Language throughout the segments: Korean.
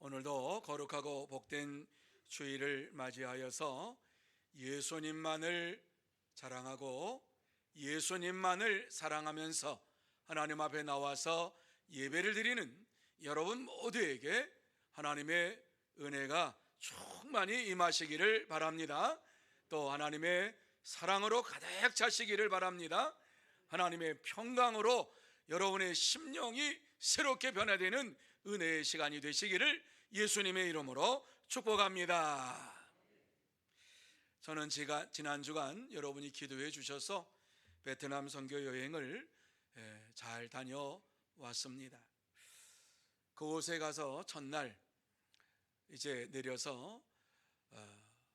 오늘도 거룩하고 복된 주일을 맞이하여서 예수님만을 자랑하고 예수님만을 사랑하면서 하나님 앞에 나와서 예배를 드리는 여러분 모두에게 하나님의 은혜가 충만히 임하시기를 바랍니다. 또 하나님의 사랑으로 가득 차시기를 바랍니다. 하나님의 평강으로 여러분의 심령이 새롭게 변화되는 은혜의 시간이 되시기를 예수님의 이름으로 축복합니다. 저는 지난 주간 여러분이 기도해 주셔서 베트남 선교 여행을 잘 다녀왔습니다. 그곳에 가서 첫날 이제 내려서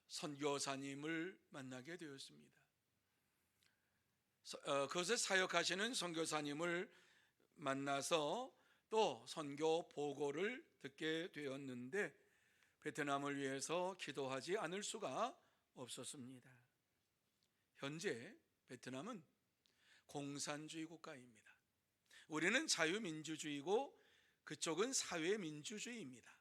선교사님을 만나게 되었습니다. 그것에 사역하시는 선교사님을 만나서 또 선교 보고를 듣게 되었는데 베트남을 위해서 기도하지 않을 수가 없었습니다. 현재 베트남은 공산주의 국가입니다. 우리는 자유민주주의고 그쪽은 사회민주주의입니다.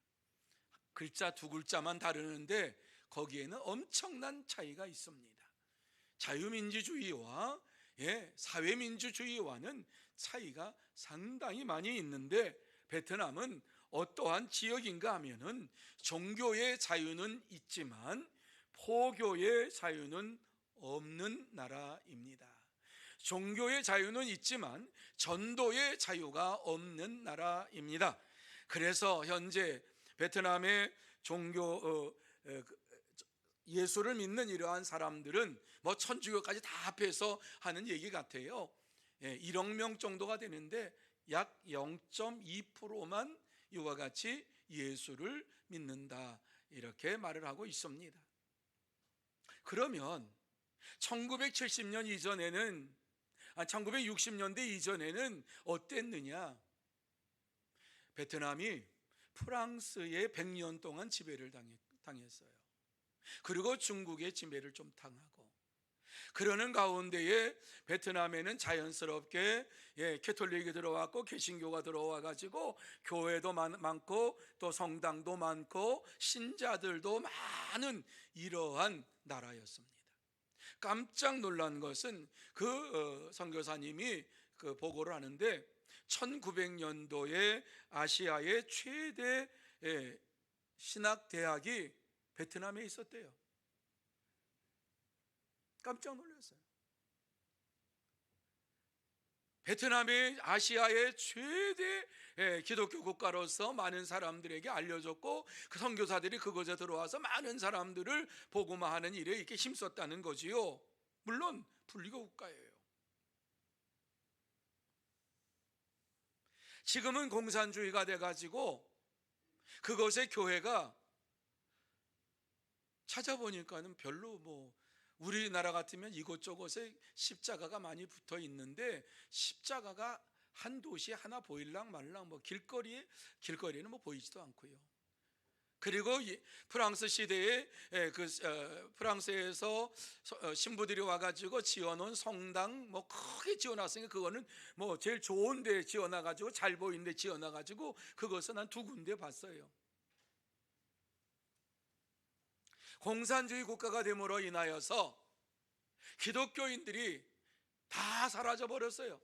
글자 두 글자만 다르는데 거기에는 엄청난 차이가 있습니다. 자유민주주의와 사회민주주의와는 차이가 상당히 많이 있는데 베트남은 어떠한 지역인가 하면은 종교의 자유는 있지만 포교의 자유는 없는 나라입니다. 종교의 자유는 있지만 전도의 자유가 없는 나라입니다. 그래서 현재 베트남의 예수를 믿는 이러한 사람들은 천주교까지 다 합해서 하는 얘기 같아요. 1억 명 정도가 되는데 약 0.2%만 이와 같이 예수를 믿는다, 이렇게 말을 하고 있습니다. 그러면 1970년 이전에는 1960년대 이전에는 어땠느냐? 베트남이 프랑스의 100년 동안 지배를 당했어요. 그리고 중국의 지배를 좀 당하고, 그러는 가운데에 베트남에는 자연스럽게 캐톨릭이 들어왔고 개신교가 들어와 가지고 교회도 많고 또 성당도 많고 신자들도 많은 이러한 나라였습니다. 깜짝 놀란 것은 그 선교사님이 그 보고를 하는데 1900년도에 아시아의 최대 신학대학이 베트남에 있었대요. 깜짝 놀랐어요. 베트남이 아시아의 최대 기독교 국가로서 많은 사람들에게 알려졌고 그 선교사들이 그곳에 들어와서 많은 사람들을 복음화하는 일에 이렇게 힘썼다는 거지요. 물론 불리고 국가예요. 지금은 공산주의가 돼가지고 그것의 교회가 찾아보니까는 별로 우리나라 같으면 이곳저곳에 십자가가 많이 붙어 있는데 십자가가 한 도시에 하나 보일랑 말랑 길거리에는 보이지도 않고요. 그리고 프랑스 시대에 프랑스에서 신부들이 와가지고 지어놓은 성당 크게 지어놨으니까 그거는 제일 좋은 데 지어놔가지고 잘 보이는 데 지어놔가지고 그것은 한 두 군데 봤어요. 공산주의 국가가 됨으로 인하여서 기독교인들이 다 사라져 버렸어요.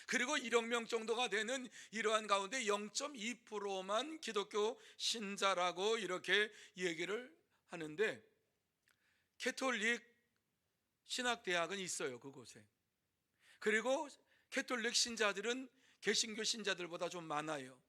그리고 1억 명 정도가 되는 이러한 가운데 0.2%만 기독교 신자라고 이렇게 얘기를 하는데 캐톨릭 신학대학은 있어요, 그곳에. 그리고 캐톨릭 신자들은 개신교 신자들보다 좀 많아요.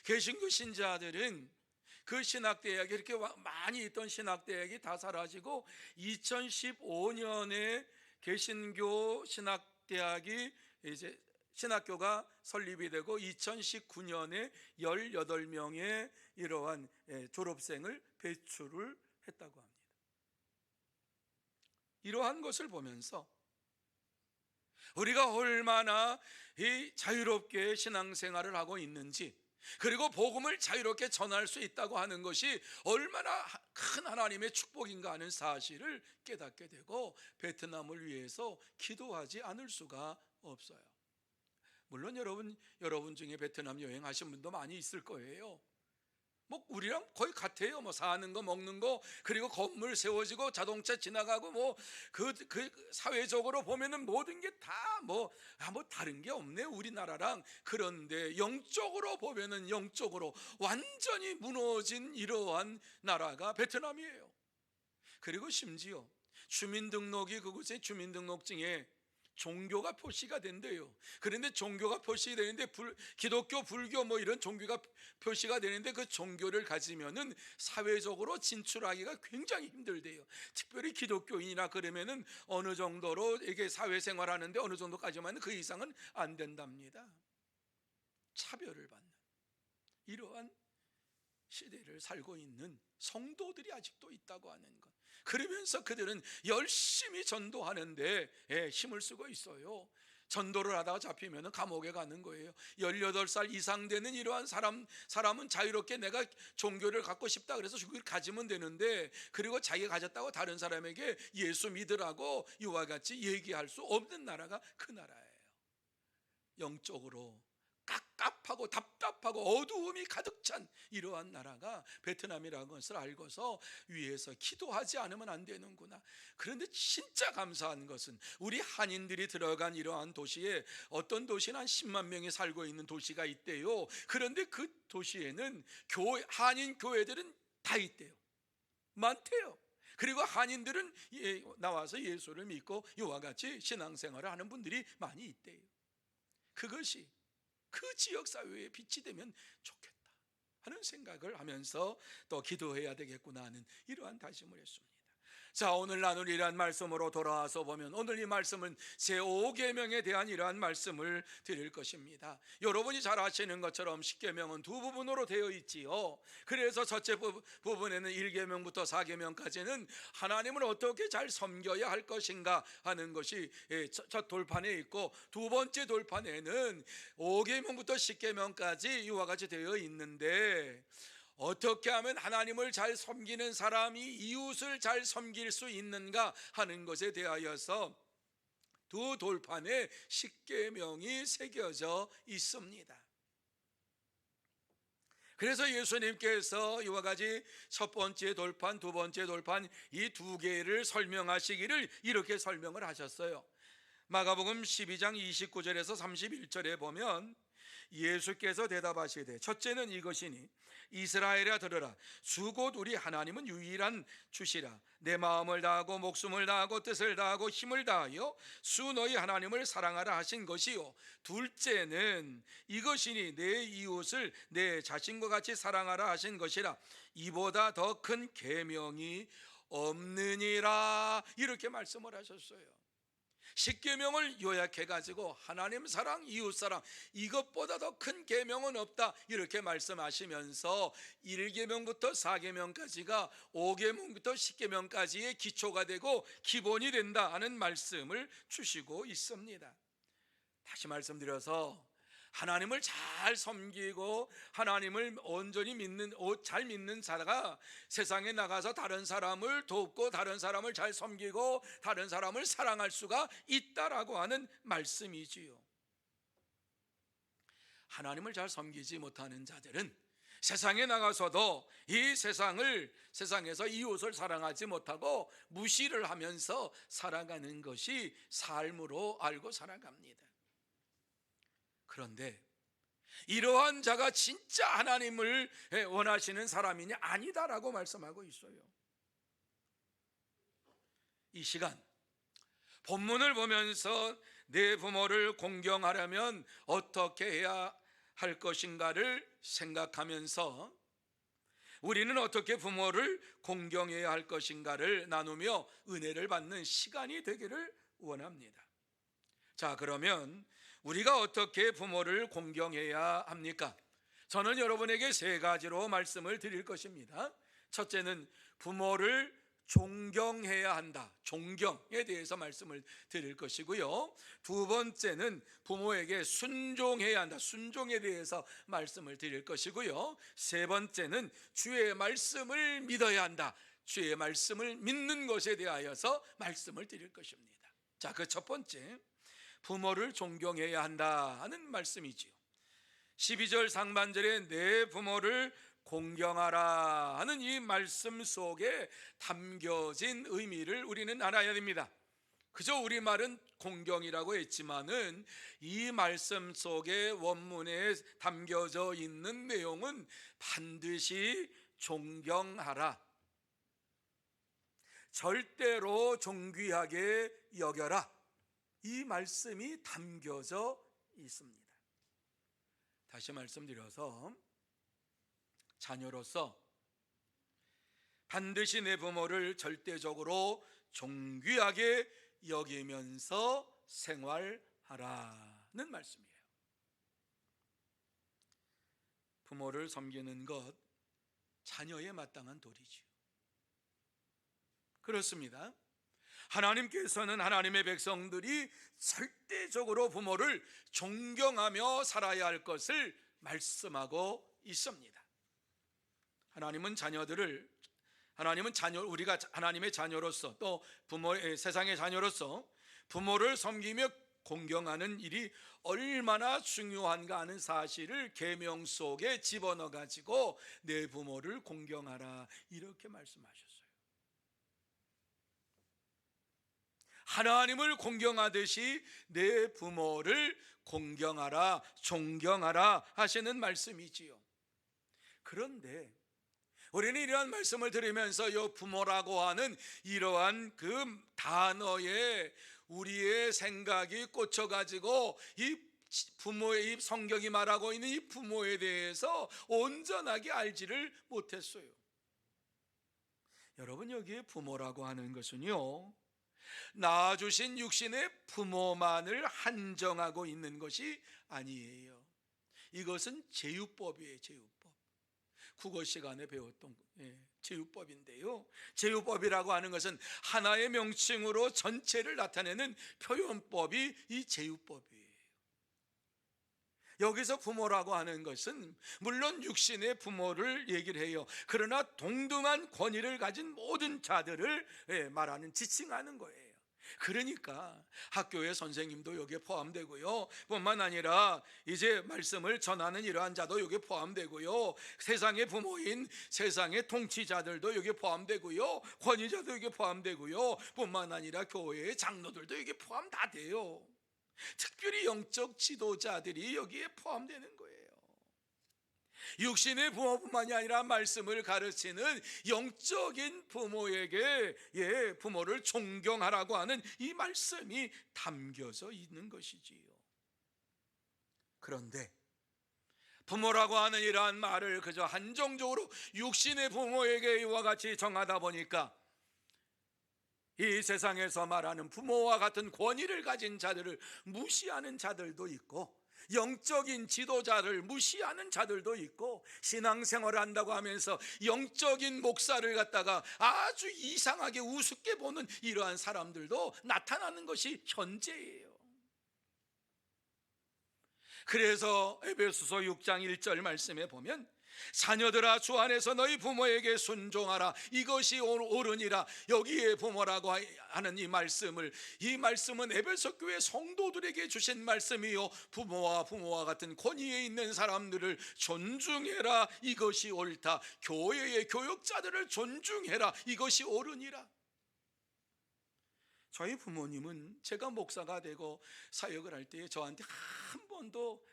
개신교 신자들은 그 신학대학이 이렇게 많이 있던 신학대학이 다 사라지고 2015년에 개신교 신학대학이 이제 신학교가 설립이 되고 2019년에 18명의 이러한 졸업생을 배출을 했다고 합니다. 이러한 것을 보면서 우리가 얼마나 자유롭게 신앙생활을 하고 있는지, 그리고 복음을 자유롭게 전할 수 있다고 하는 것이 얼마나 큰 하나님의 축복인가 하는 사실을 깨닫게 되고 베트남을 위해서 기도하지 않을 수가 없어요. 물론 여러분 중에 베트남 여행하신 분도 많이 있을 거예요. 뭐 우리랑 거의 같아요. 뭐 사는 거, 먹는 거, 그리고 건물 세워지고 자동차 지나가고 뭐 그 사회적으로 보면은 모든 게 다 뭐 다른 게 없네 우리나라랑. 그런데 영적으로 보면은 영적으로 완전히 무너진 이러한 나라가 베트남이에요. 그리고 심지어 주민등록이 그곳에 주민등록증에 종교가 표시가 된대요. 그런데 종교가 표시되는데 기독교, 불교 뭐 이런 종교가 표시가 되는데 그 종교를 가지면은 사회적으로 진출하기가 굉장히 힘들대요. 특별히 기독교인이나 그러면은 어느 정도로 이게 사회생활하는데 어느 정도까지만, 그 이상은 안 된답니다. 차별을 받는 이러한 시대를 살고 있는 성도들이 아직도 있다고 하는 것. 그러면서 그들은 열심히 전도하는데 힘을 쓰고 있어요. 전도를 하다가 잡히면 감옥에 가는 거예요. 18살 이상 되는 이러한 사람은 자유롭게 내가 종교를 갖고 싶다 그래서 그걸 가지면 되는데, 그리고 자기가 가졌다고 다른 사람에게 예수 믿으라고 이와 같이 얘기할 수 없는 나라가 그 나라예요. 영적으로 깝깝하고 답답하고 어두움이 가득 찬 이러한 나라가 베트남이라는 것을 알고서 위에서 기도하지 않으면 안 되는구나. 그런데 진짜 감사한 것은 우리 한인들이 들어간 이러한 도시에, 어떤 도시는 한 10만 명이 살고 있는 도시가 있대요. 그런데 그 도시에는 한인 교회들은 다 있대요. 많대요. 그리고 한인들은 나와서 예수를 믿고 이와 같이 신앙생활을 하는 분들이 많이 있대요. 그것이 그 지역사회에 빛이 되면 좋겠다 하는 생각을 하면서 또 기도해야 되겠구나 하는 이러한 다짐을 했습니다. 자, 오늘 나눌 이러한 말씀으로 돌아와서 보면, 오늘 이 말씀은 제5계명에 대한 이러한 말씀을 드릴 것입니다. 여러분이 잘 아시는 것처럼 10계명은 두 부분으로 되어 있지요. 그래서 첫째 부분에는 1계명부터 4계명까지는 하나님을 어떻게 잘 섬겨야 할 것인가 하는 것이 첫 돌판에 있고, 두 번째 돌판에는 5계명부터 10계명까지 이와 같이 되어 있는데, 어떻게 하면 하나님을 잘 섬기는 사람이 이웃을 잘 섬길 수 있는가 하는 것에 대하여서 두 돌판에 10계명이 새겨져 있습니다. 그래서 예수님께서 이와 같이 첫 번째 돌판, 두 번째 돌판 이 두 개를 설명하시기를 이렇게 설명을 하셨어요. 마가복음 12장 29절에서 31절에 보면 예수께서 대답하시되, 첫째는 이것이니 이스라엘아 들으라. 주 곧 우리 하나님은 유일한 주시라. 내 마음을 다하고 목숨을 다하고 뜻을 다하고 힘을 다하여 주 너희 하나님을 사랑하라 하신 것이요. 둘째는 이것이니 내 이웃을 내 자신과 같이 사랑하라 하신 것이라. 이보다 더 큰 계명이 없느니라. 이렇게 말씀을 하셨어요. 10계명을 요약해 가지고 하나님 사랑, 이웃 사랑, 이것보다 더 큰 계명은 없다 이렇게 말씀하시면서 1계명부터 4계명까지가 5계명부터 10계명까지의 기초가 되고 기본이 된다 하는 말씀을 주시고 있습니다. 다시 말씀드려서 하나님을 잘 섬기고 하나님을 온전히 잘 믿는 자가 세상에 나가서 다른 사람을 돕고 다른 사람을 잘 섬기고 다른 사람을 사랑할 수가 있다라고 하는 말씀이지요. 하나님을 잘 섬기지 못하는 자들은 세상에 나가서도 이 세상에서 이웃을 사랑하지 못하고 무시를 하면서 살아가는 것이 삶으로 알고 살아갑니다. 그런데 이러한 자가 진짜 하나님을 원하시는 사람이냐? 아니다라고 말씀하고 있어요. 이 시간 본문을 보면서 내 부모를 공경하려면 어떻게 해야 할 것인가를 생각하면서 우리는 어떻게 부모를 공경해야 할 것인가를 나누며 은혜를 받는 시간이 되기를 원합니다. 자, 그러면 우리가 어떻게 부모를 공경해야 합니까? 저는 여러분에게 세 가지로 말씀을 드릴 것입니다. 첫째는 부모를 존경해야 한다. 존경에 대해서 말씀을 드릴 것이고요. 두 번째는 부모에게 순종해야 한다. 순종에 대해서 말씀을 드릴 것이고요. 세 번째는 주의 말씀을 믿어야 한다. 주의 말씀을 믿는 것에 대하여서 말씀을 드릴 것입니다. 자, 그 첫 번째, 부모를 존경해야 한다 하는 말씀이지요. 12절 상반절에 내 부모를 공경하라 하는 이 말씀 속에 담겨진 의미를 우리는 알아야 됩니다. 그저 우리말은 공경이라고 했지만은 이 말씀 속에 원문에 담겨져 있는 내용은 반드시 존경하라, 절대로 존귀하게 여겨라, 이 말씀이 담겨져 있습니다. 다시 말씀드려서 자녀로서 반드시 내 부모를 절대적으로 존귀하게 여기면서 생활하라는 말씀이에요. 부모를 섬기는 것 자녀의 마땅한 도리지요. 그렇습니다. 하나님께서는 하나님의 백성들이 절대적으로 부모를 존경하며 살아야 할 것을 말씀하고 있습니다. 우리가 하나님의 자녀로서 또 부모의 세상의 자녀로서 부모를 섬기며 공경하는 일이 얼마나 중요한가 하는 사실을 계명 속에 집어넣어 가지고 내 부모를 공경하라 이렇게 말씀하셨어요. 하나님을 공경하듯이 내 부모를 공경하라, 존경하라 하시는 말씀이지요. 그런데 우리는 이러한 말씀을 들으면서 이 부모라고 하는 이러한 그 단어에 우리의 생각이 꽂혀가지고 이 부모의, 이 성경이 말하고 있는 이 부모에 대해서 온전하게 알지를 못했어요. 여러분, 여기에 부모라고 하는 것은요, 낳아주신 육신의 부모만을 한정하고 있는 것이 아니에요. 이것은 제유법이에요. 제유법. 국어 시간에 배웠던 제유법인데요, 제유법이라고 하는 것은 하나의 명칭으로 전체를 나타내는 표현법이 이 제유법이에요. 여기서 부모라고 하는 것은 물론 육신의 부모를 얘기를 해요. 그러나 동등한 권위를 가진 모든 자들을 말하는, 지칭하는 거예요. 그러니까 학교의 선생님도 여기에 포함되고요, 뿐만 아니라 이제 말씀을 전하는 이러한 자도 여기에 포함되고요, 세상의 부모인 세상의 통치자들도 여기에 포함되고요, 권위자도 여기에 포함되고요, 뿐만 아니라 교회의 장로들도 여기에 포함 다 돼요. 특별히 영적 지도자들이 여기에 포함되는 거예요. 육신의 부모뿐만이 아니라 말씀을 가르치는 영적인 부모에게 부모를 존경하라고 하는 이 말씀이 담겨져 있는 것이지요. 그런데 부모라고 하는 이러한 말을 그저 한정적으로 육신의 부모에게 이와 같이 정하다 보니까 이 세상에서 말하는 부모와 같은 권위를 가진 자들을 무시하는 자들도 있고, 영적인 지도자를 무시하는 자들도 있고, 신앙생활을 한다고 하면서 영적인 목사를 갖다가 아주 이상하게 우습게 보는 이러한 사람들도 나타나는 것이 현재예요. 그래서 에베소서 6장 1절 말씀에 보면, 자녀들아 주 안에서 너희 부모에게 순종하라, 이것이 옳으니라. 여기에 부모라고 하는 이 말씀은 에베소 교회 성도들에게 주신 말씀이요, 부모와 같은 권위에 있는 사람들을 존중해라, 이것이 옳다. 교회의 교역자들을 존중해라, 이것이 옳으니라. 저희 부모님은 제가 목사가 되고 사역을 할 때 저한테 한 번도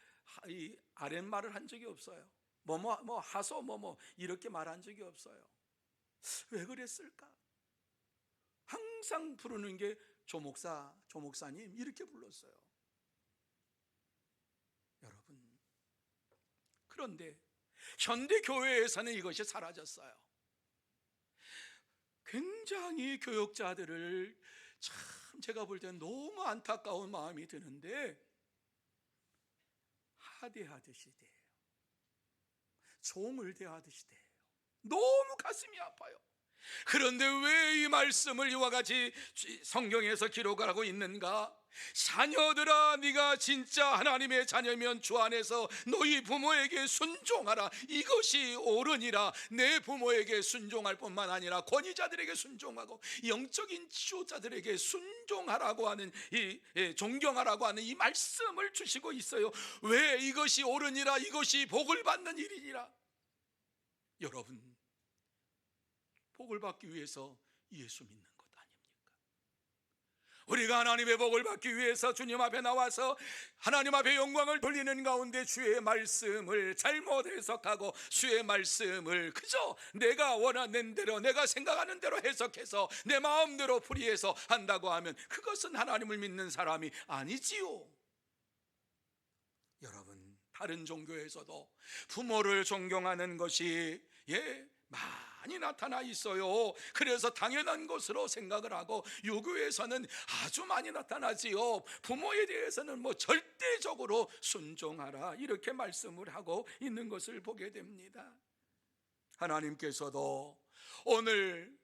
이 아랫말을 한 적이 없어요. 하소 이렇게 말한 적이 없어요. 왜 그랬을까? 항상 부르는 게 조목사님 이렇게 불렀어요. 여러분, 그런데 현대 교회에서는 이것이 사라졌어요. 굉장히 교역자들을 참 제가 볼 때는 너무 안타까운 마음이 드는데, 하대하듯이 돼요. 종을 대하듯이 돼요. 너무 가슴이 아파요. 그런데 왜 이 말씀을 이와 같이 성경에서 기록하고 있는가? 자녀들아, 네가 진짜 하나님의 자녀면 주 안에서 너희 부모에게 순종하라, 이것이 옳으니라. 내 부모에게 순종할 뿐만 아니라 권위자들에게 순종하고 영적인 지도자들에게 순종하라고 하는 존경하라고 하는 이 말씀을 주시고 있어요. 왜? 이것이 옳으니라, 이것이 복을 받는 일이니라. 여러분, 복을 받기 위해서 예수 믿는 것 아닙니까? 우리가 하나님의 복을 받기 위해서 주님 앞에 나와서 하나님 앞에 영광을 돌리는 가운데 주의 말씀을 잘못 해석하고 주의 말씀을 그저 내가 원하는 대로, 내가 생각하는 대로 해석해서 내 마음대로 풀이해서 한다고 하면 그것은 하나님을 믿는 사람이 아니지요. 여러분, 다른 종교에서도 부모를 존경하는 것이 많이 나타나 있어요. 그래서 당연한 것으로 생각을 하고, 유교에서는 아주 많이 나타나지요. 부모에 대해서는 절대적으로 순종하라, 이렇게 말씀을 하고 있는 것을 보게 됩니다. 하나님께서도 오늘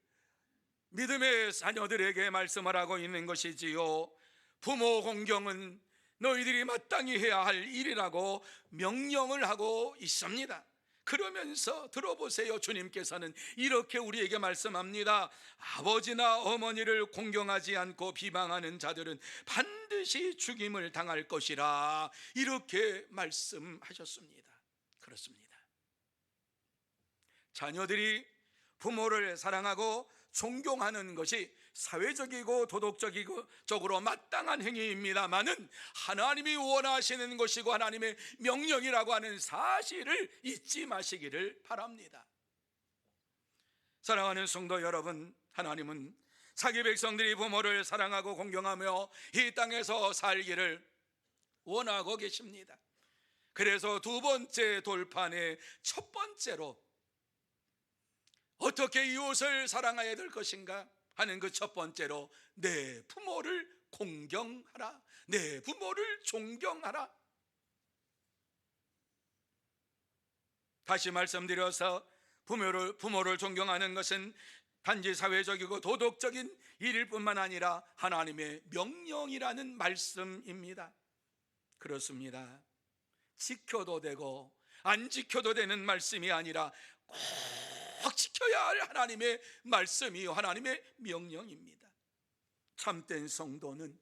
믿음의 자녀들에게 말씀을 하고 있는 것이지요. 부모 공경은 너희들이 마땅히 해야 할 일이라고 명령을 하고 있습니다. 그러면서 들어보세요. 주님께서는 이렇게 우리에게 말씀합니다. 아버지나 어머니를 공경하지 않고 비방하는 자들은 반드시 죽임을 당할 것이라, 이렇게 말씀하셨습니다. 그렇습니다. 자녀들이 부모를 사랑하고 존경하는 것이 사회적이고 도덕적으로 마땅한 행위입니다만은 하나님이 원하시는 것이고 하나님의 명령이라고 하는 사실을 잊지 마시기를 바랍니다. 사랑하는 성도 여러분, 하나님은 자기 백성들이 부모를 사랑하고 공경하며 이 땅에서 살기를 원하고 계십니다. 그래서 두 번째 돌판의 첫 번째로 어떻게 이웃을 사랑해야 될 것인가 하는 그 첫 번째로, 내 부모를 공경하라, 내 부모를 존경하라. 다시 말씀드려서 부모를 존경하는 것은 단지 사회적이고 도덕적인 일일 뿐만 아니라 하나님의 명령이라는 말씀입니다. 그렇습니다. 지켜도 되고 안 지켜도 되는 말씀이 아니라 꼭 지켜야 할 하나님의 말씀이요, 하나님의 명령입니다. 참된 성도는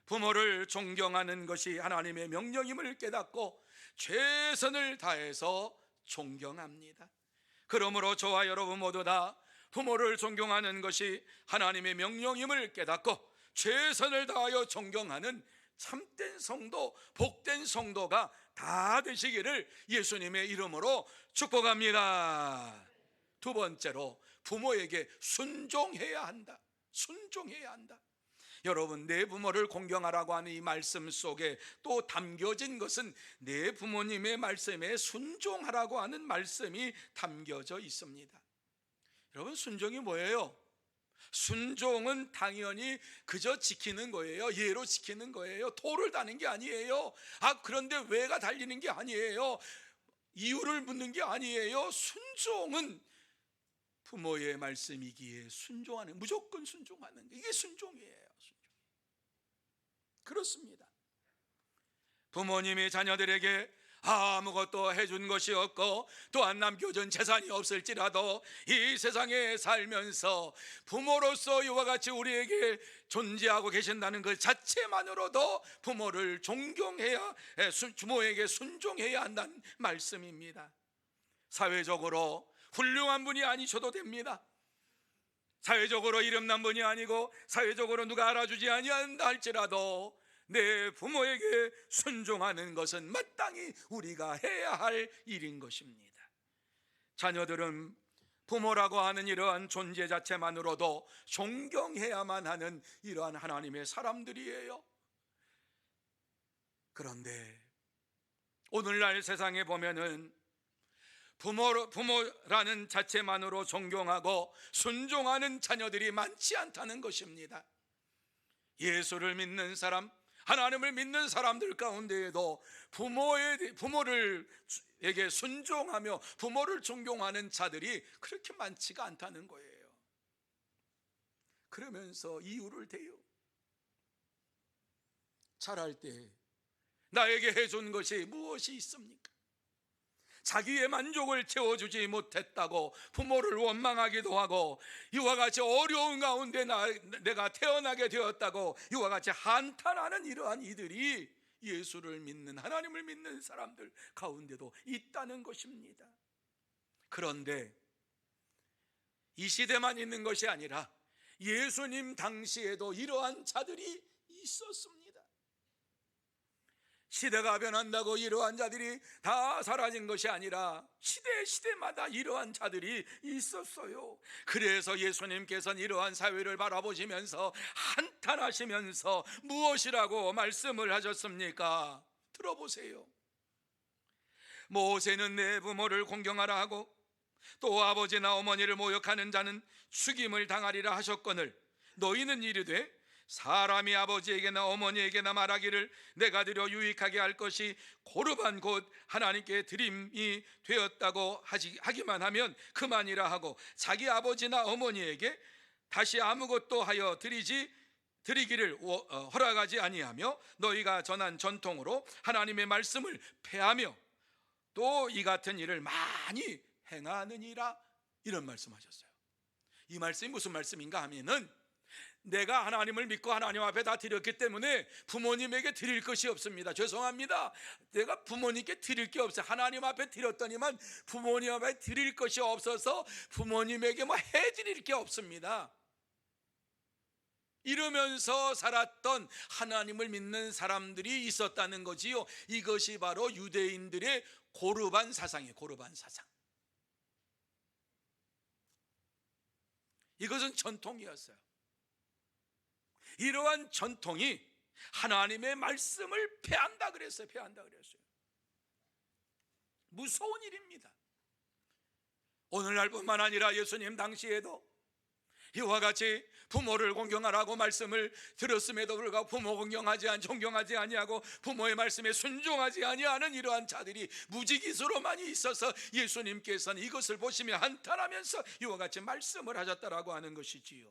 부모를 존경하는 것이 하나님의 명령임을 깨닫고 최선을 다해서 존경합니다. 그러므로 저와 여러분 모두 다 부모를 존경하는 것이 하나님의 명령임을 깨닫고 최선을 다하여 존경하는 참된 성도, 복된 성도가 다 되시기를 예수님의 이름으로 축복합니다. 두 번째로, 부모에게 순종해야 한다. 순종해야 한다. 여러분, 내 부모를 공경하라고 하는 이 말씀 속에 또 담겨진 것은 내 부모님의 말씀에 순종하라고 하는 말씀이 담겨져 있습니다. 여러분, 순종이 뭐예요? 순종은 당연히 그저 지키는 거예요. 예로 지키는 거예요. 도를 다는 게 아니에요. 그런데 왜가 달리는 게 아니에요. 이유를 묻는 게 아니에요. 순종은 부모의 말씀이기에 순종하는, 무조건 순종하는, 이게 순종이에요. 순종. 그렇습니다. 부모님이 자녀들에게 아무것도 해준 것이 없고 또한 남겨준 재산이 없을지라도 이 세상에 살면서 부모로서 이와 같이 우리에게 존재하고 계신다는 것 자체만으로도 부모를 존경해야, 부모에게 순종해야 한다는 말씀입니다. 사회적으로 훌륭한 분이 아니셔도 됩니다. 사회적으로 이름난 분이 아니고 사회적으로 누가 알아주지 아니한다 할지라도 내 부모에게 순종하는 것은 마땅히 우리가 해야 할 일인 것입니다. 자녀들은 부모라고 하는 이러한 존재 자체만으로도 존경해야만 하는 이러한 하나님의 사람들이에요. 그런데 오늘날 세상에 보면은 부모라는 자체만으로 존경하고 순종하는 자녀들이 많지 않다는 것입니다. 예수를 믿는 사람, 하나님을 믿는 사람들 가운데에도 부모에게 순종하며 부모를 존경하는 자들이 그렇게 많지가 않다는 거예요. 그러면서 이유를 대요. 자랄 때 나에게 해준 것이 무엇이 있습니까? 자기의 만족을 채워주지 못했다고 부모를 원망하기도 하고, 이와 같이 어려운 가운데 내가 태어나게 되었다고 이와 같이 한탄하는 이러한 이들이 예수를 믿는, 하나님을 믿는 사람들 가운데도 있다는 것입니다. 그런데 이 시대만 있는 것이 아니라 예수님 당시에도 이러한 자들이 있었습니다. 시대가 변한다고 이러한 자들이 다 사라진 것이 아니라 시대마다 이러한 자들이 있었어요. 그래서 예수님께서는 이러한 사회를 바라보시면서 한탄하시면서 무엇이라고 말씀을 하셨습니까? 들어보세요. 모세는 내 부모를 공경하라 하고 또 아버지나 어머니를 모욕하는 자는 죽임을 당하리라 하셨거늘 너희는 이르되 사람이 아버지에게나 어머니에게나 말하기를 내가 드려 유익하게 할 것이 고르반 곧 하나님께 드림이 되었다고 하기만 하면 그만이라 하고 자기 아버지나 어머니에게 다시 아무것도 하여 드리기를 허락하지 아니하며 너희가 전한 전통으로 하나님의 말씀을 폐하며 또 이 같은 일을 많이 행하느니라, 이런 말씀하셨어요. 이 말씀이 무슨 말씀인가 하면은 내가 하나님을 믿고 하나님 앞에 다 드렸기 때문에 부모님에게 드릴 것이 없습니다. 죄송합니다. 내가 부모님께 드릴 게 없어요. 하나님 앞에 드렸더니만 부모님 앞에 드릴 것이 없어서 부모님에게 뭐 해드릴 게 없습니다. 이러면서 살았던 하나님을 믿는 사람들이 있었다는 거지요. 이것이 바로 유대인들의 고르반 사상이에요. 고르반 사상. 이것은 전통이었어요. 이러한 전통이 하나님의 말씀을 폐한다 그랬어요. 폐한다 그랬어요. 무서운 일입니다. 오늘날뿐만 아니라 예수님 당시에도 이와 같이 부모를 공경하라고 말씀을 들었음에도 불구하고 부모 존경하지 아니하고 부모의 말씀에 순종하지 아니하는 이러한 자들이 무지기수로 많이 있어서 예수님께서는 이것을 보시며 한탄하면서 이와 같이 말씀을 하셨다라고 하는 것이지요.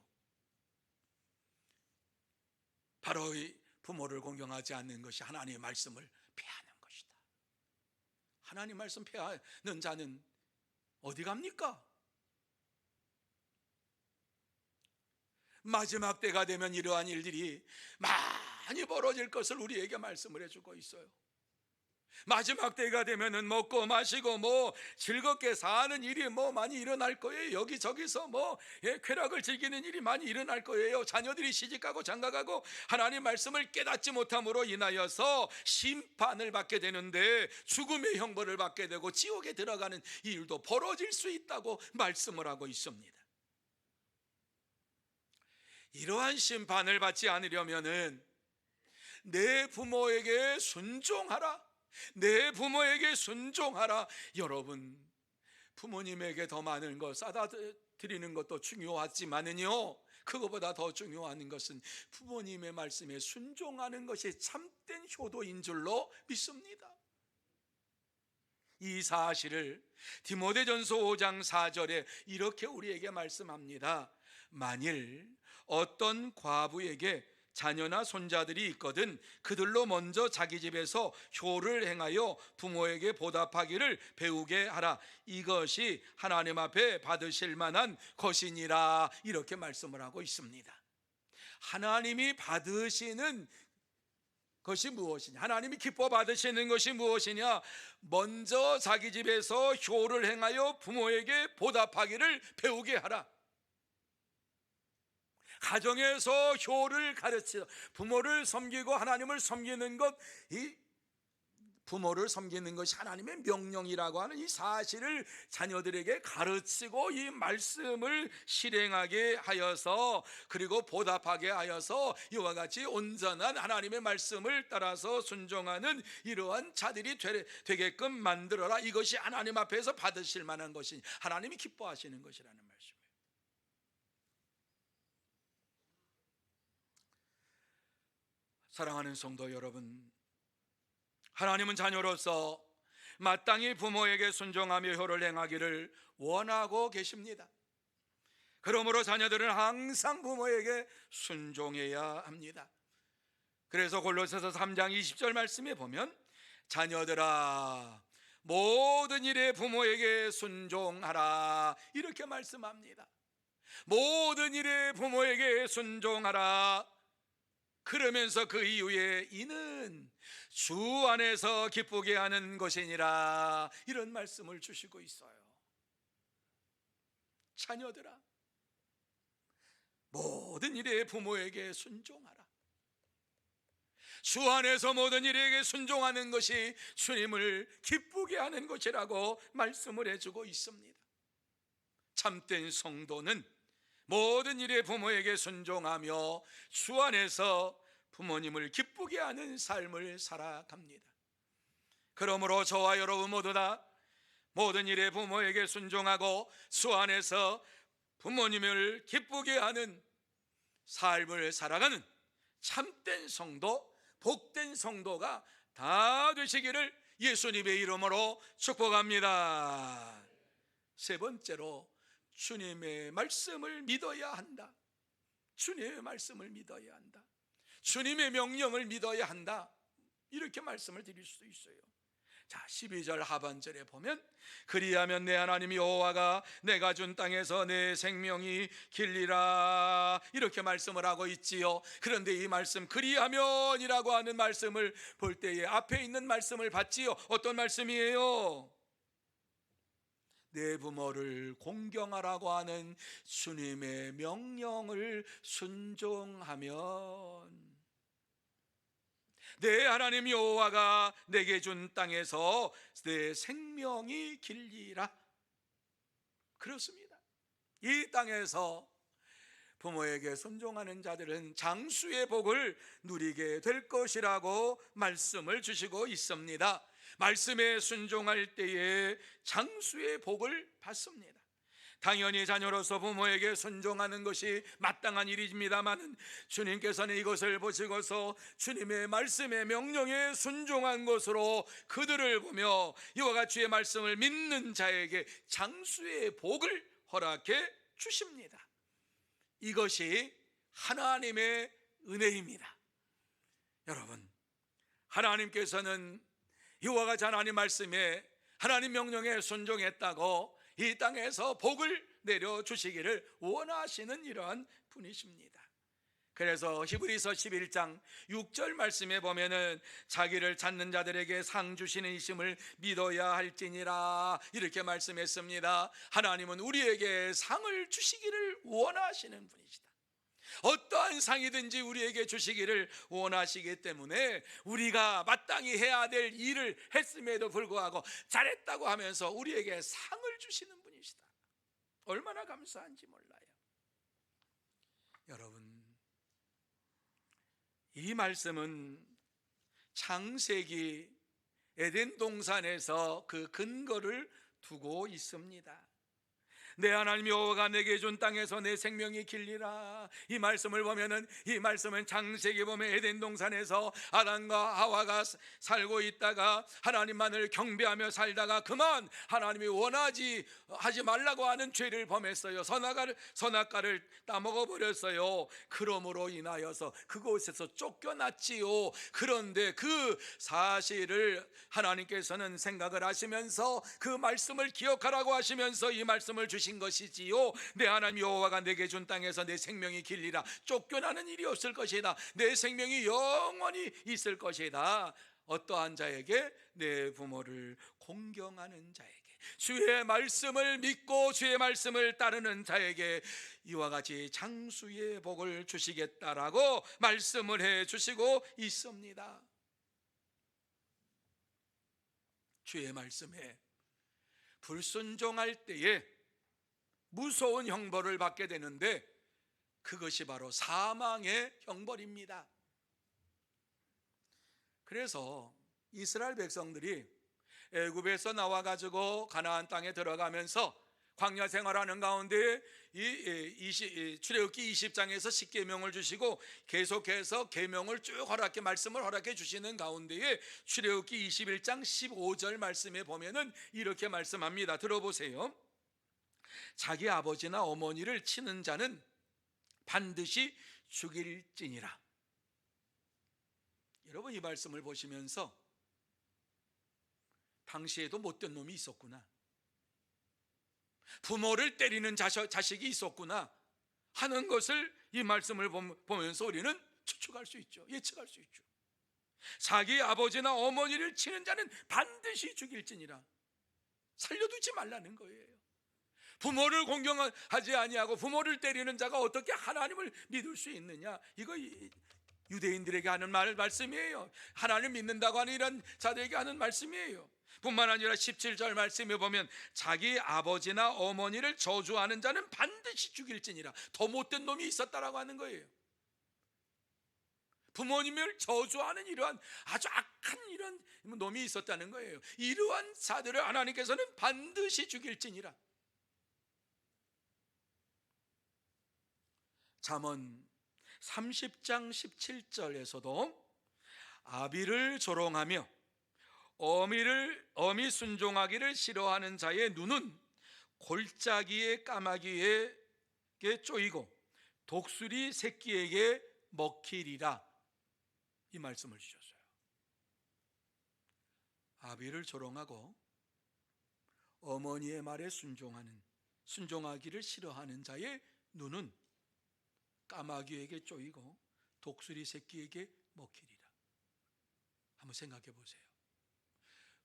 바로 이 부모를 공경하지 않는 것이 하나님의 말씀을 폐하는 것이다. 하나님 말씀 폐하는 자는 어디 갑니까? 마지막 때가 되면 이러한 일들이 많이 벌어질 것을 우리에게 말씀을 해주고 있어요. 마지막 때가 되면은 먹고 마시고 즐겁게 사는 일이 많이 일어날 거예요. 여기저기서 쾌락을 즐기는 일이 많이 일어날 거예요. 자녀들이 시집가고 장가가고 하나님 말씀을 깨닫지 못함으로 인하여서 심판을 받게 되는데 죽음의 형벌을 받게 되고 지옥에 들어가는 이 일도 벌어질 수 있다고 말씀을 하고 있습니다. 이러한 심판을 받지 않으려면은 내 부모에게 순종하라. 내 부모에게 순종하라. 여러분, 부모님에게 더 많은 것 싸다 드리는 것도 중요하지만은요, 그것보다 더 중요한 것은 부모님의 말씀에 순종하는 것이 참된 효도인 줄로 믿습니다. 이 사실을 디모데전서 5장 4절에 이렇게 우리에게 말씀합니다. 만일 어떤 과부에게 자녀나 손자들이 있거든 그들로 먼저 자기 집에서 효를 행하여 부모에게 보답하기를 배우게 하라. 이것이 하나님 앞에 받으실 만한 것이니라. 이렇게 말씀을 하고 있습니다. 하나님이 받으시는 것이 무엇이냐? 하나님이 기뻐 받으시는 것이 무엇이냐? 먼저 자기 집에서 효를 행하여 부모에게 보답하기를 배우게 하라. 가정에서 효를 가르쳐 부모를 섬기고 하나님을 섬기는 것, 이 부모를 섬기는 것이 하나님의 명령이라고 하는 이 사실을 자녀들에게 가르치고 이 말씀을 실행하게 하여서 그리고 보답하게 하여서 이와 같이 온전한 하나님의 말씀을 따라서 순종하는 이러한 자들이 되게끔 만들어라. 이것이 하나님 앞에서 받으실 만한 것이 하나님이 기뻐하시는 것이라는 말씀이에요. 사랑하는 성도 여러분, 하나님은 자녀로서 마땅히 부모에게 순종하며 효를 행하기를 원하고 계십니다. 그러므로 자녀들은 항상 부모에게 순종해야 합니다. 그래서 골로새서 3장 20절 말씀에 보면 자녀들아 모든 일에 부모에게 순종하라 이렇게 말씀합니다. 모든 일에 부모에게 순종하라. 그러면서 그 이후에 이는 주 안에서 기쁘게 하는 것이니라 이런 말씀을 주시고 있어요. 자녀들아, 모든 일에 부모에게 순종하라. 주 안에서 모든 일에게 순종하는 것이 주님을 기쁘게 하는 것이라고 말씀을 해주고 있습니다. 참된 성도는 모든 일에 부모에게 순종하며 주 안에서 부모님을 기쁘게 하는 삶을 살아갑니다. 그러므로 저와 여러분 모두 다 모든 일에 부모에게 순종하고 주 안에서 부모님을 기쁘게 하는 삶을 살아가는 참된 성도, 복된 성도가 다 되시기를 예수님의 이름으로 축복합니다. 세 번째로, 주님의 말씀을 믿어야 한다. 주님의 말씀을 믿어야 한다. 주님의 명령을 믿어야 한다. 이렇게 말씀을 드릴 수도 있어요. 자, 12절 하반절에 보면 그리하면 내 하나님 여호와가 내가 준 땅에서 내 생명이 길리라, 이렇게 말씀을 하고 있지요. 그런데 이 말씀 그리하면이라고 하는 말씀을 볼 때에 앞에 있는 말씀을 봤지요. 어떤 말씀이에요? 내 부모를 공경하라고 하는 주님의 명령을 순종하면 내 하나님 여호와가 내게 준 땅에서 내 생명이 길리라. 그렇습니다. 이 땅에서 부모에게 순종하는 자들은 장수의 복을 누리게 될 것이라고 말씀을 주시고 있습니다. 말씀에 순종할 때에 장수의 복을 받습니다. 당연히 자녀로서 부모에게 순종하는 것이 마땅한 일입니다만 주님께서는 이것을 보시고서 주님의 말씀의 명령에 순종한 것으로 그들을 보며 이와 같이 의 말씀을 믿는 자에게 장수의 복을 허락해 주십니다. 이것이 하나님의 은혜입니다. 여러분, 하나님께서는 이와 같이 하나님 말씀에 하나님 명령에 순종했다고 이 땅에서 복을 내려주시기를 원하시는 이러한 분이십니다. 그래서 히브리서 11장 6절 말씀에 보면은 자기를 찾는 자들에게 상 주시는 이심을 믿어야 할지니라, 이렇게 말씀했습니다. 하나님은 우리에게 상을 주시기를 원하시는 분이시다. 어떠한 상이든지 우리에게 주시기를 원하시기 때문에 우리가 마땅히 해야 될 일을 했음에도 불구하고 잘했다고 하면서 우리에게 상을 주시는 분이시다. 얼마나 감사한지 몰라요. 여러분, 이 말씀은 창세기 에덴 동산에서 그 근거를 두고 있습니다. 내 하나님 여호와가 내게 준 땅에서 내 생명이 길리라. 이 말씀을 보면은, 이 말씀은 창세기 보면 에덴 동산에서 아담과 하와가 살고 있다가 하나님만을 경배하며 살다가 그만 하나님이 하지 말라고 하는 죄를 범했어요. 선악과를 따먹어 버렸어요. 그러므로 인하여서 그곳에서 쫓겨났지요. 그런데 그 사실을 하나님께서는 생각을 하시면서 그 말씀을 기억하라고 하시면서 이 말씀을 주신 것이지요. 내 하나님 여호와가 내게 준 땅에서 내 생명이 길리라. 쫓겨나는 일이 없을 것이다. 내 생명이 영원히 있을 것이다. 어떠한 자에게? 내 부모를 공경하는 자에게, 주의 말씀을 믿고 주의 말씀을 따르는 자에게 이와 같이 장수의 복을 주시겠다라고 말씀을 해 주시고 있습니다. 주의 말씀에 불순종할 때에 무서운 형벌을 받게 되는데 그것이 바로 사망의 형벌입니다. 그래서 이스라엘 백성들이 애굽에서 나와 가지고 가나안 땅에 들어가면서 광야 생활하는 가운데 출애굽기 20장에서 10계명을 주시고 계속해서 계명을 쭉 말씀을 허락해 주시는 가운데에 출애굽기 21장 15절 말씀에 보면은 이렇게 말씀합니다. 들어보세요. 자기 아버지나 어머니를 치는 자는 반드시 죽일지니라. 여러분, 이 말씀을 보시면서 당시에도 못된 놈이 있었구나, 부모를 때리는 자식이 있었구나 하는 것을 이 말씀을 보면서 우리는 추측할 수 있죠. 예측할 수 있죠. 자기 아버지나 어머니를 치는 자는 반드시 죽일지니라. 살려두지 말라는 거예요. 부모를 공경하지 아니하고 부모를 때리는 자가 어떻게 하나님을 믿을 수 있느냐? 이거 유대인들에게 하는 말씀이에요. 하나님 믿는다고 하는 이런 자들에게 하는 말씀이에요. 뿐만 아니라 17절 말씀에 보면 자기 아버지나 어머니를 저주하는 자는 반드시 죽일지니라. 더 못된 놈이 있었다라고 하는 거예요. 부모님을 저주하는 이러한 아주 악한 이런 놈이 있었다는 거예요. 이러한 자들을 하나님께서는 반드시 죽일지니라. 잠언 30장 17절에서도 아비를 조롱하며 어미 순종하기를 싫어하는 자의 눈은 골짜기의 까마귀에게 쪼이고 독수리 새끼에게 먹히리라. 이 말씀을 주셨어요. 아비를 조롱하고 어머니의 말에 순종하기를 싫어하는 자의 눈은 까마귀에게 쪼이고 독수리 새끼에게 먹히리라. 한번 생각해 보세요.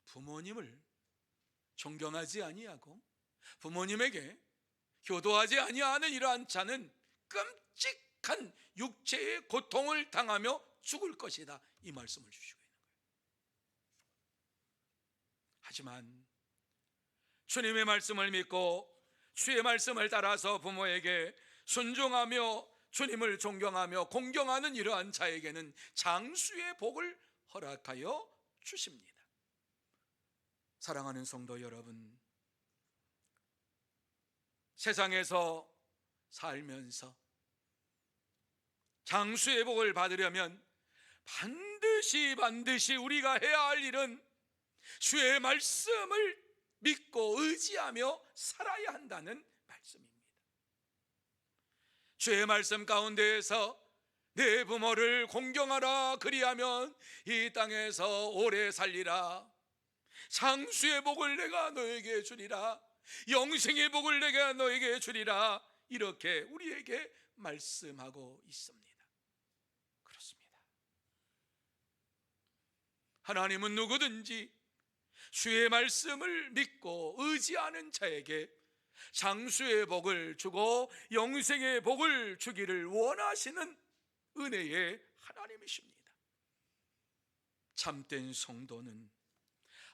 부모님을 존경하지 아니하고 부모님에게 효도하지 아니하는 이러한 자는 끔찍한 육체의 고통을 당하며 죽을 것이다. 이 말씀을 주시고 있는 거예요. 하지만 주님의 말씀을 믿고 주의 말씀을 따라서 부모에게 순종하며 주님을 존경하며 공경하는 이러한 자에게는 장수의 복을 허락하여 주십니다. 사랑하는 성도 여러분, 세상에서 살면서 장수의 복을 받으려면 반드시 우리가 해야 할 일은 주의 말씀을 믿고 의지하며 살아야 한다는 말씀입니다. 주의 말씀 가운데에서 내 부모를 공경하라, 그리하면 이 땅에서 오래 살리라. 장수의 복을 내가 너에게 주리라. 영생의 복을 내가 너에게 주리라. 이렇게 우리에게 말씀하고 있습니다. 그렇습니다. 하나님은 누구든지 주의 말씀을 믿고 의지하는 자에게 장수의 복을 주고 영생의 복을 주기를 원하시는 은혜의 하나님이십니다. 참된 성도는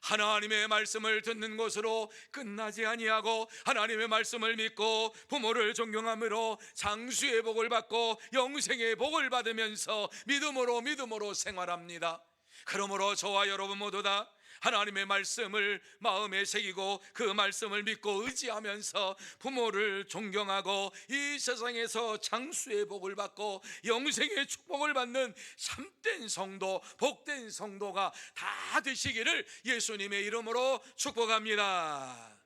하나님의 말씀을 듣는 것으로 끝나지 아니하고 하나님의 말씀을 믿고 부모를 존경함으로 장수의 복을 받고 영생의 복을 받으면서 믿음으로 생활합니다. 그러므로 저와 여러분 모두 다 하나님의 말씀을 마음에 새기고 그 말씀을 믿고 의지하면서 부모를 존경하고 이 세상에서 장수의 복을 받고 영생의 축복을 받는 참된 성도, 복된 성도가 다 되시기를 예수님의 이름으로 축복합니다.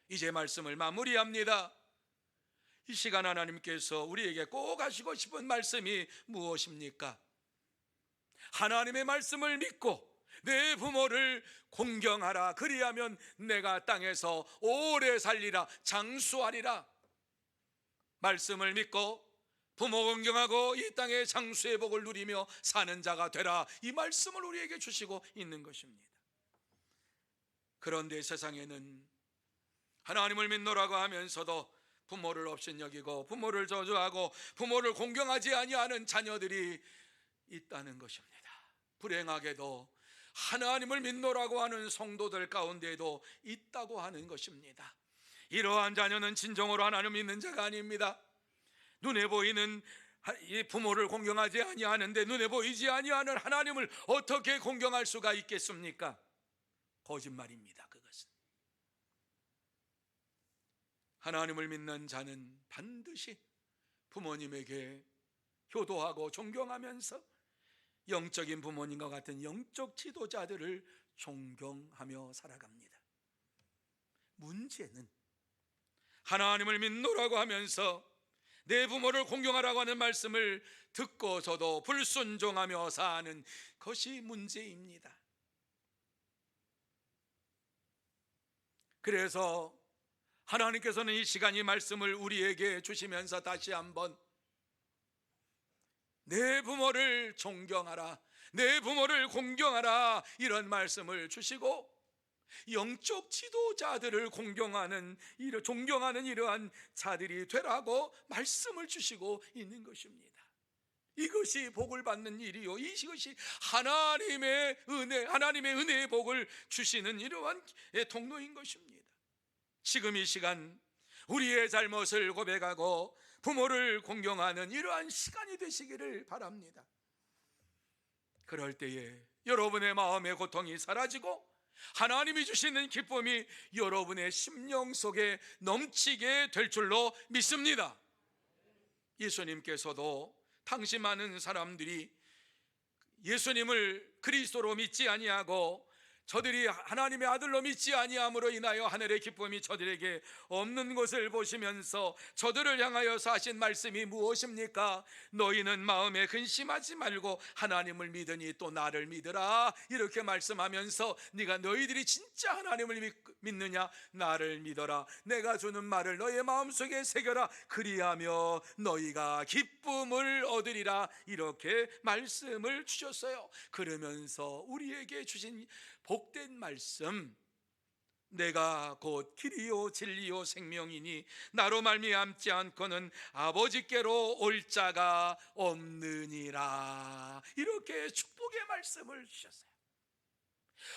이제 말씀을 마무리합니다. 이 시간 하나님께서 우리에게 꼭 하시고 싶은 말씀이 무엇입니까? 하나님의 말씀을 믿고 내 부모를 공경하라, 그리하면 내가 땅에서 오래 살리라, 장수하리라. 말씀을 믿고 부모 공경하고 이 땅의 장수의 복을 누리며 사는 자가 되라. 이 말씀을 우리에게 주시고 있는 것입니다. 그런데 세상에는 하나님을 믿노라고 하면서도 부모를 업신여기고 부모를 저주하고 부모를 공경하지 아니하는 자녀들이 있다는 것입니다. 불행하게도 하나님을 믿노라고 하는 성도들 가운데에도 있다고 하는 것입니다. 이러한 자녀는 진정으로 하나님 믿는 자가 아닙니다. 눈에 보이는 이 부모를 공경하지 아니하는데 눈에 보이지 아니하는 하나님을 어떻게 공경할 수가 있겠습니까? 거짓말입니다. 그것은 하나님을 믿는 자는 반드시 부모님에게 효도하고 존경하면서 영적인 부모님과 같은 영적 지도자들을 존경하며 살아갑니다. 문제는 하나님을 믿노라고 하면서 내 부모를 공경하라고 하는 말씀을 듣고서도 불순종하며 사는 것이 문제입니다. 그래서 하나님께서는 이 시간 이 말씀을 우리에게 주시면서 다시 한번 내 부모를 존경하라, 내 부모를 공경하라, 이런 말씀을 주시고 영적 지도자들을 존경하는 이러한 자들이 되라고 말씀을 주시고 있는 것입니다. 이것이 복을 받는 일이요, 이것이 하나님의 은혜의 복을 주시는 이러한 통로인 것입니다. 지금 이 시간 우리의 잘못을 고백하고 부모를 공경하는 이러한 시간이 되시기를 바랍니다. 그럴 때에 여러분의 마음의 고통이 사라지고 하나님이 주시는 기쁨이 여러분의 심령 속에 넘치게 될 줄로 믿습니다. 예수님께서도 당시 많은 사람들이 예수님을 그리스도로 믿지 아니하고 저들이 하나님의 아들로 믿지 아니함으로 인하여 하늘의 기쁨이 저들에게 없는 것을 보시면서 저들을 향하여서 하신 말씀이 무엇입니까? 너희는 마음에 근심하지 말고 하나님을 믿으니 또 나를 믿으라, 이렇게 말씀하면서 너희들이 진짜 하나님을 믿느냐? 나를 믿어라. 내가 주는 말을 너희의 마음속에 새겨라. 그리하며 너희가 기쁨을 얻으리라, 이렇게 말씀을 주셨어요. 그러면서 우리에게 주신 복된 말씀, 내가 곧 길이요 진리요 생명이니 나로 말미암지 않고는 아버지께로 올 자가 없느니라, 이렇게 축복의 말씀을 주셨어요.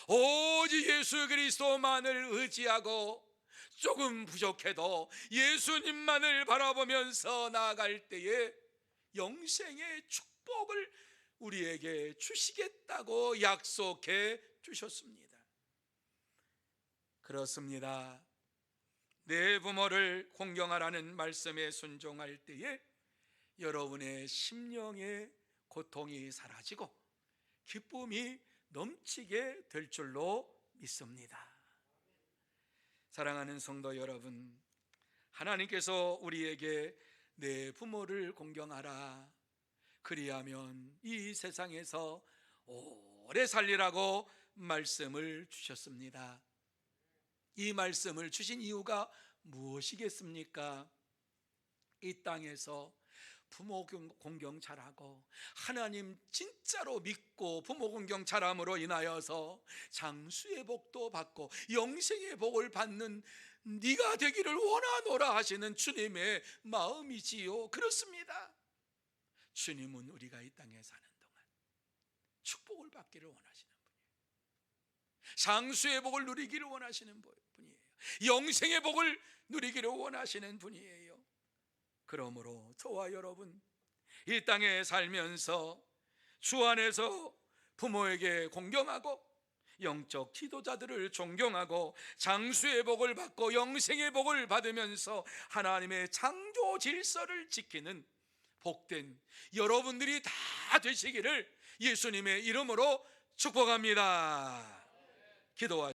오직 예수 그리스도만을 의지하고 조금 부족해도 예수님만을 바라보면서 나아갈 때에 영생의 축복을 우리에게 주시겠다고 약속해 주셨습니다. 그렇습니다. 내 부모를 공경하라는 말씀에 순종할 때에 여러분의 심령의 고통이 사라지고 기쁨이 넘치게 될 줄로 믿습니다. 사랑하는 성도 여러분, 하나님께서 우리에게 내 부모를 공경하라, 그리하면 이 세상에서 오래 살리라고 말씀을 주셨습니다. 이 말씀을 주신 이유가 무엇이겠습니까? 이 땅에서 부모 공경 잘하고 하나님 진짜로 믿고 부모 공경 잘함으로 인하여서 장수의 복도 받고 영생의 복을 받는 네가 되기를 원하노라 하시는 주님의 마음이지요. 그렇습니다. 주님은 우리가 이 땅에 사는 동안 축복을 받기를 원하시는 분이에요. 장수의 복을 누리기를 원하시는 분이에요. 영생의 복을 누리기를 원하시는 분이에요. 그러므로 저와 여러분, 이 땅에 살면서 주 안에서 부모에게 공경하고 영적 지도자들을 존경하고 장수의 복을 받고 영생의 복을 받으면서 하나님의 창조 질서를 지키는 복된 여러분들이 다 되시기를 예수님의 이름으로 축복합니다. 기도하시겠습니다.